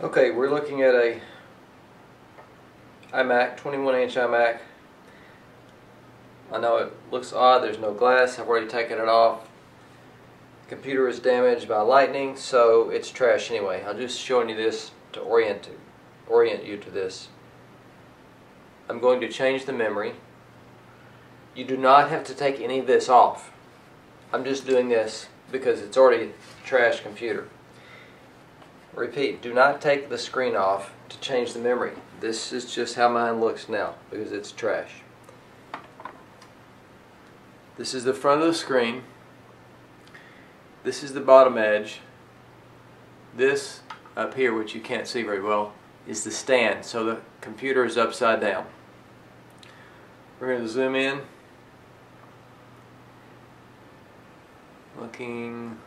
Okay, we're looking at a iMac, 21-inch iMac. I know it looks odd, there's no glass, I've already taken it off. The computer is damaged by lightning, so it's trash anyway. I'm just showing you this to orient you to this. I'm going to change the memory. You do not have to take any of this off. I'm just doing this because it's already a trash computer. Repeat, do not take the screen off to change the memory. This is just how mine looks now because it's trash. This is the front of the screen. This is the bottom edge. This up here, which you can't see very well, is the stand, so the computer is upside down. We're going to zoom in. Looking,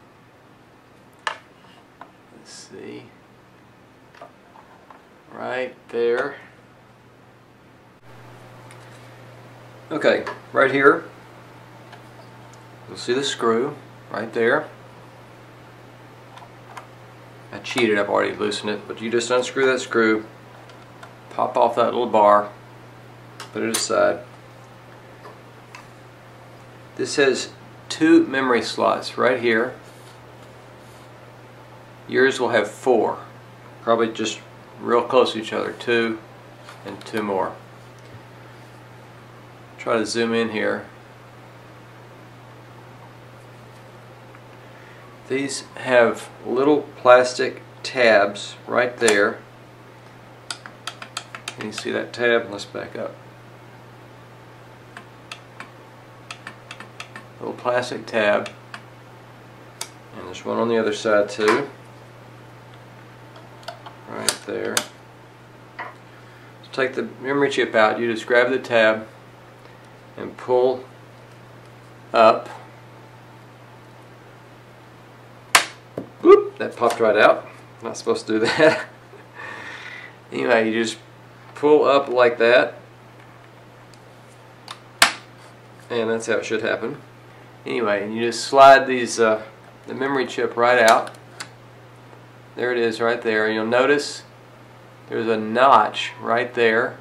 let's see, right there. Okay, right here, you'll see the screw right there. I cheated, I've already loosened it, but you just unscrew that screw, pop off that little bar, put it aside. This has two memory slots right here. Yours will have four, probably just real close to each other, two and two more. Try to zoom in here. These have little plastic tabs right there. Can you see that tab? Let's back up. Little plastic tab, and there's one on the other side too, right there. To take the memory chip out, you just grab the tab and pull up. Whoop, that popped right out. Not supposed to do that. Anyway, you just pull up like that, and that's how it should happen. Anyway, and you just slide these the memory chip right out. There it is right there. You'll notice there's a notch right there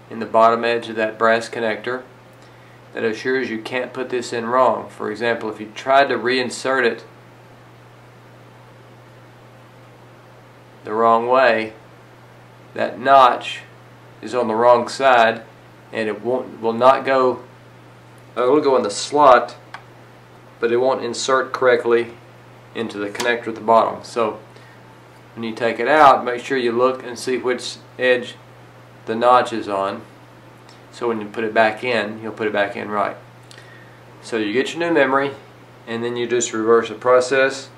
in the bottom edge of that brass connector that assures you can't put this in wrong. For example, if you tried to reinsert it the wrong way, that notch is on the wrong side and it will not go, it will go in the slot, but it won't insert correctly into the connector at the bottom. So when you take it out, make sure you look and see which edge the notch is on, so when you put it back in, you'll put it back in right. So you get your new memory, and then you just reverse the process.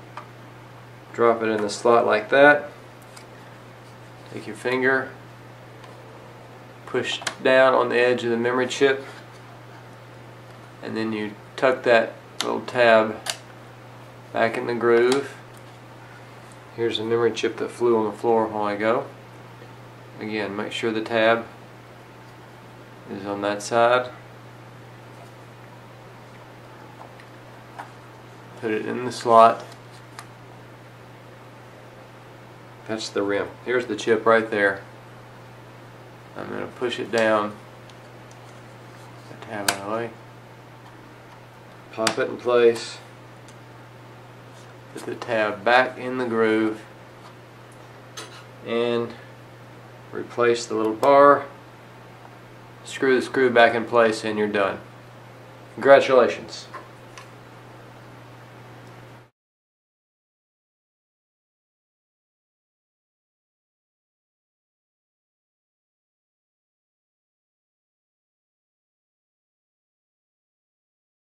Drop it in the slot like that. Take your finger, push down on the edge of the memory chip, and then you tuck that little tab back in the groove. Here's the memory chip that flew on the floor a while ago. Again, make sure the tab is on that side. Put it in the slot. That's the rim. Here's the chip right there. I'm going to push it down. The tab out of the way. Pop it in place. Put the tab back in the groove and replace the little bar. Screw the screw back in place and you're done. Congratulations.